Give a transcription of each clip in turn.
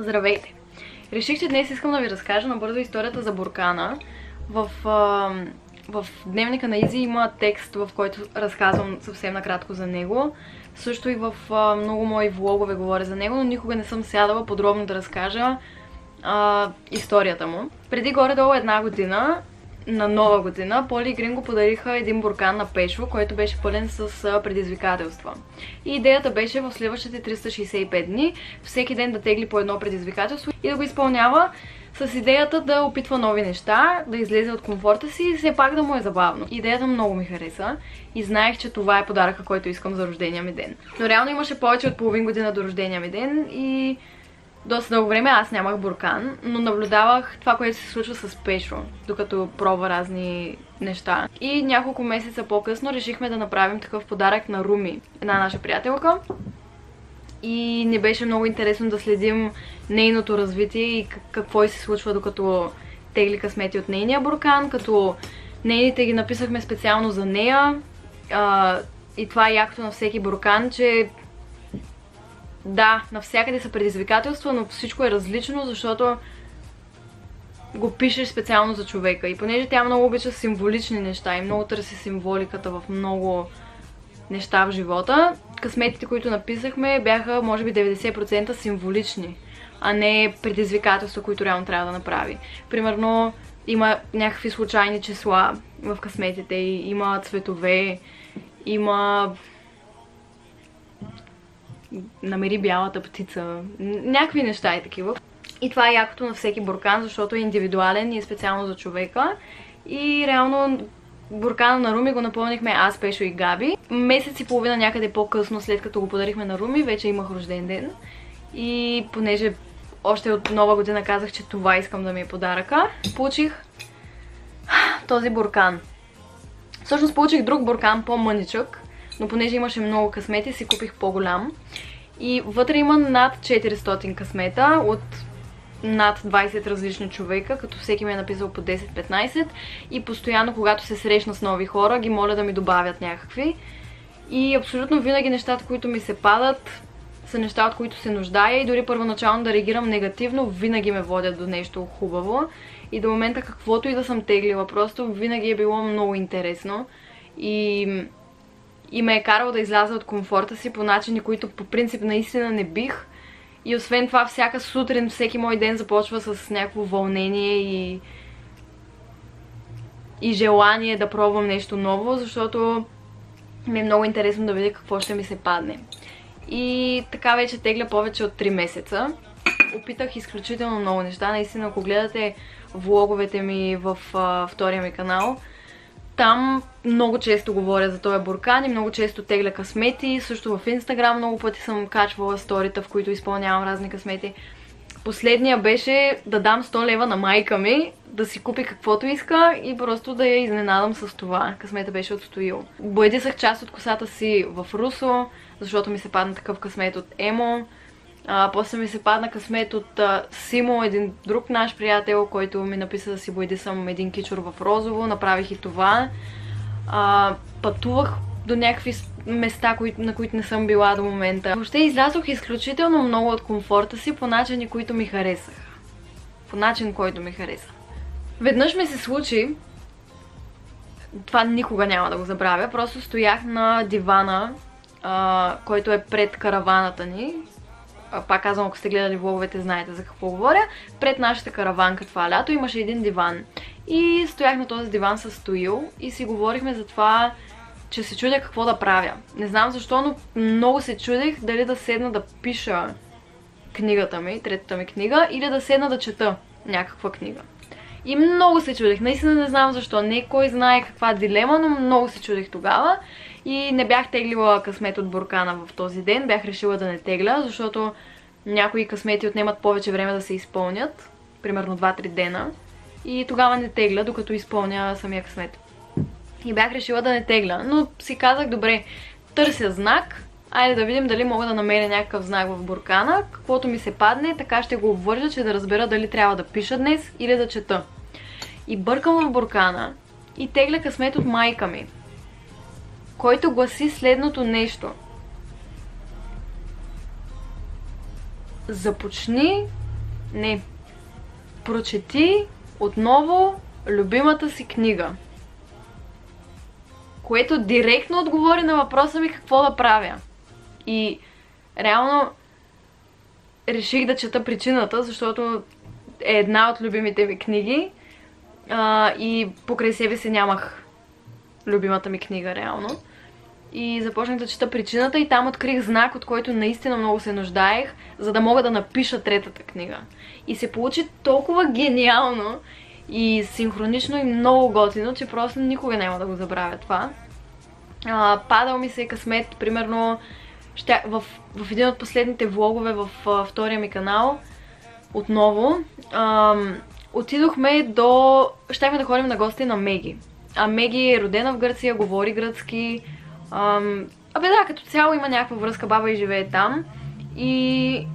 Здравейте! Реших, че днес искам да ви разкажа набързо историята за буркана. В дневника на Изи има текст, в който разказвам съвсем накратко за него. Също и в много мои влогове говоря за него, но никога не съм сядала подробно да разкажа историята му. Преди горе-долу една година, на Нова година, Поли и Гринго подариха един буркан на Пешо, който беше пълен с предизвикателства. И идеята беше в следващите 365 дни всеки ден да тегли по едно предизвикателство и да го изпълнява с идеята да опитва нови неща, да излезе от комфорта си и все пак да му е забавно. Идеята много ми хареса и знаех, че това е подаръка, който искам за рождения ми ден. Но реално имаше повече от половин година до рождения ми ден и доста дълго време аз нямах буркан, но наблюдавах това, което се случва с Пешо, докато пробва разни неща. И няколко месеца по-късно решихме да направим такъв подарък на Руми, една наша приятелка. И ни беше много интересно да следим нейното развитие и какво й се случва, докато тегли късмети от нейния буркан, като нейните ги написахме специално за нея. И това е якото на всеки буркан, че да, навсякъде са предизвикателства, но всичко е различно, защото го пишеш специално за човека. И понеже тя много обича символични неща и много търси символиката в много неща в живота, късметите, които написахме, бяха може би 90% символични, а не предизвикателства, които реално трябва да направи. Примерно има някакви случайни числа в късметите, има цветове, има намери бялата птица, някакви неща и такива. И това е якото на всеки буркан, защото е индивидуален и е специално за човека. И реално буркана на Руми го напълнихме аз, Пешо и Габи. Месец и половина някъде по-късно, след като го подарихме на Руми, вече имах рожден ден. И понеже още от Нова година казах, че това искам да ми е подаръка, получих този буркан. Всъщност получих друг буркан, по-мъничък, но понеже имаше много късмети, си купих по-голям. И вътре има над 400 късмета от над 20 различни човека, като всеки ми е написал по 10-15 и постоянно, когато се срещна с нови хора, ги моля да ми добавят някакви. И абсолютно винаги нещата, които ми се падат, са неща, от които се нуждая и дори първоначално да реагирам негативно, винаги ме водят до нещо хубаво. И до момента каквото и да съм теглила, просто винаги е било много интересно и ме е карало да изляза от комфорта си по начини, които по принцип наистина не бих. И освен това, всяка сутрин, всеки мой ден започва с някакво вълнение и желание да пробвам нещо ново, защото ми е много интересно да видя какво ще ми се падне. И така вече тегля повече от 3 месеца. Опитах изключително много неща. Наистина, ако гледате влоговете ми във втория ми канал, там много често говоря за този буркан и много често тегля късмети. Също в Инстаграм много пъти съм качвала сторита, в които изпълнявам разни късмети. Последния беше да дам 100 лева на майка ми, да си купи каквото иска и просто да я изненадам с това. Късмета беше отстоил. Боядисах част от косата си в Русо, защото ми се падна такъв късмет от Емо. После ми се падна късмет от Симо, един друг наш приятел, който ми написа да си боядисам един кичур в розово. Направих и това. Пътувах до някакви места, на които не съм била до момента. Въобще излязох изключително много от комфорта си по начини, които ми харесаха. По начин, който ми хареса. Веднъж ми се случи, това никога няма да го забравя, просто стоях на дивана, който е пред караваната ни. Пак казвам, ако сте гледали влоговете, знаете за какво говоря. Пред нашата караванка това лято имаше един диван. И стоях на този диван с Стоил и си говорихме за това, че се чудя какво да правя. Не знам защо, но много се чудех дали да седна да пиша книгата ми, третата ми книга, или да седна да чета някаква книга. И много се чудех. Наистина не знам защо. Не кой знае каква дилема, но много се чудех тогава. И не бях теглила късмет от буркана в този ден. Бях решила да не тегля, защото някои късмети отнемат повече време да се изпълнят. Примерно 2-3 дена. И тогава не тегля, докато изпълня самия късмет. И бях решила да не тегля. Но си казах, добре, търся знак. Айде да видим дали мога да намеря някакъв знак в буркана. Каквото ми се падне, така ще го обвържа, че да разбера дали трябва да пиша днес или да чета. И бъркам в буркана и тегля късмет от майка ми, който гласи следното нещо. Започни Не. Прочети отново любимата си книга. Което директно отговори на въпроса ми какво да правя. И реално реших да чета Причината, защото е една от любимите ми книги. И покрай себе си нямах любимата ми книга реално. И започнах да чета Причината и там открих знак, от който наистина много се нуждаех, за да мога да напиша третата книга. И се получи толкова гениално и синхронично и много готино, че просто никога няма да го забравя това. Падал ми се късмет, примерно в един от последните влогове в втория ми канал, отново, отидохме щяхме да ходим на гости на Меги. А Меги е родена в Гърция, говори гръцки. Да, като цяло има някаква връзка, баба и живее там. И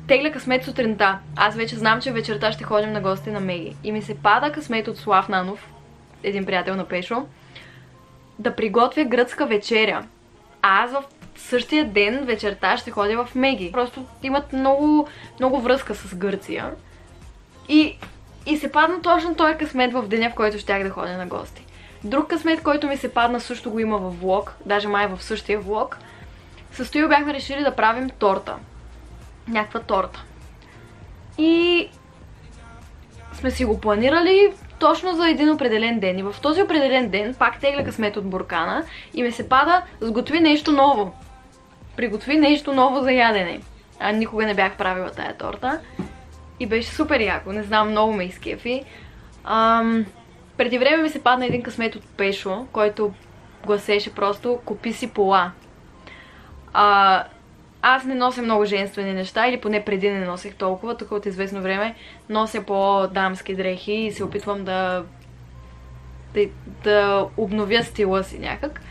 тегля късмет сутринта. Аз вече знам, че вечерта ще ходим на гости на Меги. И ми се пада късмет от Слав Нанов, един приятел на Пешо, да приготвя гръцка вечеря. А аз в същия ден вечерта ще ходя в Меги. Просто имат много, много връзка с Гърция. И се падна точно този късмет в деня, в който щях да ходя на гости. Друг късмет, който ми се падна, също го има във влог, даже май в същия влог. С Стоил бяхме решили да правим торта. Някаква торта. И сме си го планирали точно за един определен ден. И в този определен ден пак тегля късмет от буркана и ми се пада: сготви нещо ново. Приготви нещо ново за ядене. Никога не бях правила тая торта. И беше супер яко. Не знам, много ме изкефи. Преди време ми се падна един късмет от Пешо, който гласеше просто: купи си пола. Аз не нося много женствени неща, или поне преди не носех толкова, тук от известно време нося по-дамски дрехи и се опитвам да обновя стила си някак.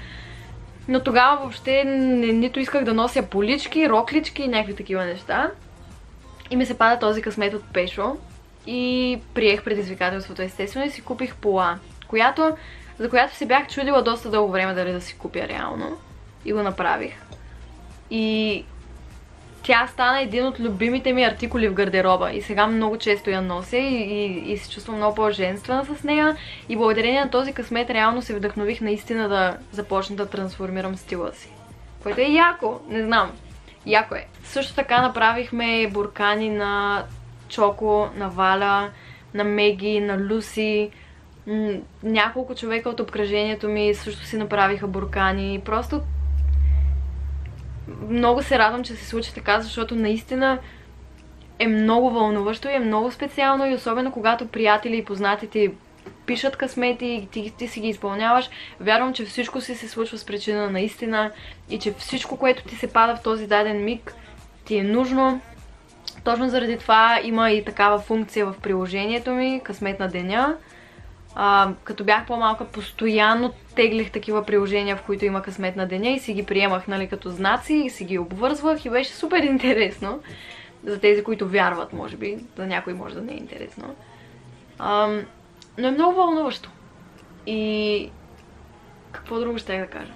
Но тогава въобще нито исках да нося полички, роклички и някакви такива неща. И ми се пада този късмет от Пешо и приех предизвикателството естествено и си купих пола, за която се бях чудила доста дълго време дали да си купя реално. И го направих. И тя стана един от любимите ми артикули в гардероба и сега много често я нося и се чувствам много по-женствена с нея и благодарение на този късмет реално се вдъхнових наистина да започна да трансформирам стила си. Което е яко, не знам. Яко е. Също така направихме буркани на Чоко, на Валя, на Меги, на Люси. Няколко човека от обкръжението ми също си направиха буркани. Просто много се радвам, че се случи така, защото наистина е много вълнуващо и е много специално и особено когато приятели и познати ти пишат късмети и ти си ги изпълняваш. Вярвам, че всичко си се случва с причина наистина и че всичко, което ти се пада в този даден миг, ти е нужно. Точно заради това има и такава функция в приложението ми, късмет на деня. Като бях по-малка, постоянно теглих такива приложения, в които има късмет на деня и си ги приемах, нали, като знаци и си ги обвързвах и беше супер интересно. За тези, които вярват, може би. За някой може да не е интересно. Но е много вълнуващо. И какво друго ще да кажа?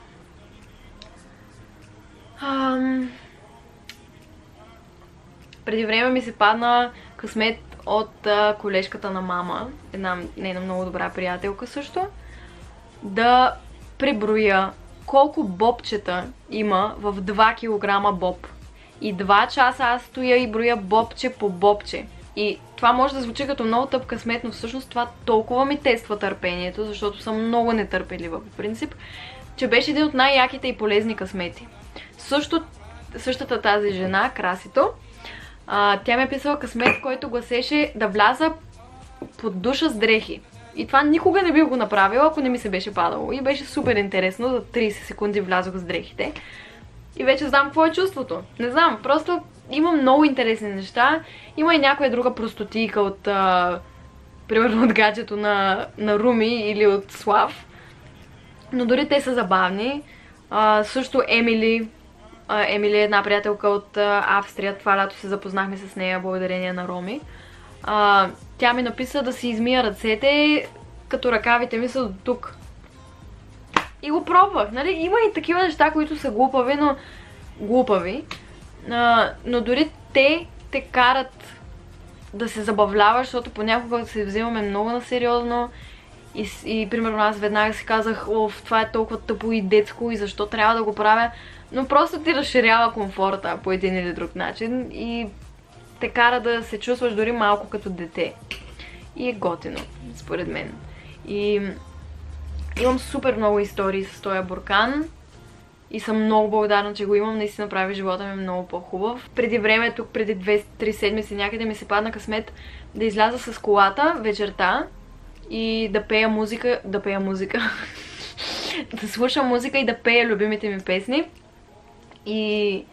Преди време ми се падна късмет от колежката на мама, една нейна много добра приятелка също, да преброя колко бобчета има в 2 кг боб. И 2 часа аз стоя и броя бобче по бобче. И това може да звучи като много тъп късмет, но всъщност това толкова ми тества търпението, защото съм много нетърпелива по принцип, че беше един от най-яките и полезни късмети. Същата тази жена, Красито, тя ми е писала късмет, който гласеше да вляза под душа с дрехи. И това никога не бих го направила, ако не ми се беше падало. И беше супер интересно, за 30 секунди влязох с дрехите. И вече знам какво е чувството. Не знам, просто има много интересни неща. Има и някоя друга простотийка от, примерно от гаджето на Руми или от Слав. Но дори те са забавни. Също Емили. Емили е една приятелка от Австрия. Това лято се запознахме с нея благодарение на Роми. Тя ми написа да си измия ръцете, като ръкавите ми са до тук. И го пробвах, нали? Има и такива неща, които са глупави, но дори те карат да се забавляваш, защото понякога се взимаме много на сериозно и примерно аз веднага си казах, това е толкова тъпо и детско и защо трябва да го правя, но просто ти разширява комфорта по един или друг начин и те кара да се чувстваш дори малко като дете. И е готино, според мен. И имам супер много истории с този буркан и съм много благодарна, че го имам. Наистина прави живота ми много по-хубав. Преди време, тук преди 2-3 седмици някъде ми се падна късмет да изляза с колата вечерта и да пея музика, да слушам музика и да пея любимите ми песни. И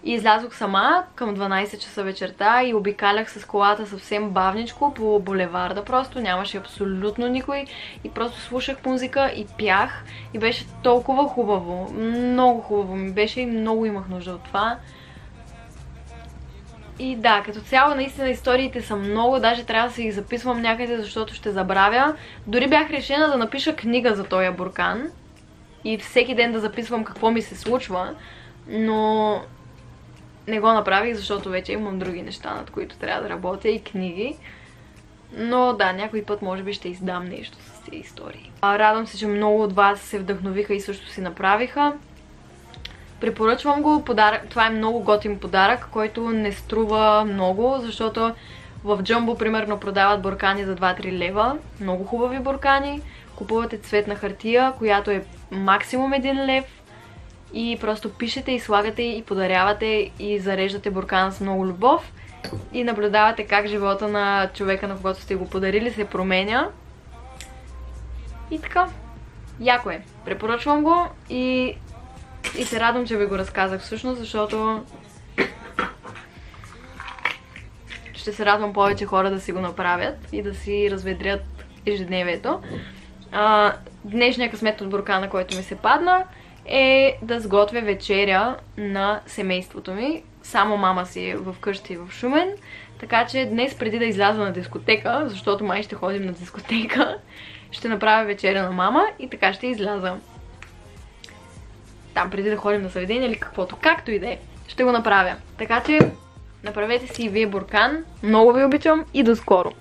излязох сама към 12 часа вечерта и обикалях с колата съвсем бавничко по булеварда просто, нямаше абсолютно никой и просто слушах музика и пях и беше толкова хубаво, много хубаво ми беше и много имах нужда от това. И да, като цяло наистина историите са много, даже трябва да си ги записвам някъде, защото ще забравя. Дори бях решена да напиша книга за този буркан и всеки ден да записвам какво ми се случва, но не го направих, защото вече имам други неща, над които трябва да работя и книги. Но да, някой път може би ще издам нещо с тези истории. Радвам се, че много от вас се вдъхновиха и също си направиха. Препоръчвам го. Това е много готин подарък, който не струва много, защото в Jumbo примерно продават буркани за 2-3 лева. Много хубави буркани. Купувате цветна хартия, която е максимум 1 лев. И просто пишете и слагате и подарявате и зареждате буркана с много любов. И наблюдавате как живота на човека, на когото сте го подарили, се променя. И така. Яко е. Препоръчвам го и се радвам, че ви го разказах всъщност, защото ще се радвам повече хора да си го направят и да си разведрят ежедневието. Днешният късмет от буркана, който ми се падна, е да сготвя вечеря на семейството ми. Само мама си е вкъщи в Шумен. Така че днес, преди да изляза на дискотека, защото май ще ходим на дискотека, ще направя вечеря на мама и така ще изляза. Там преди да ходим на заведение или каквото, както и да е, ще го направя. Така че направете си и вие буркан. Много ви обичам и до скоро!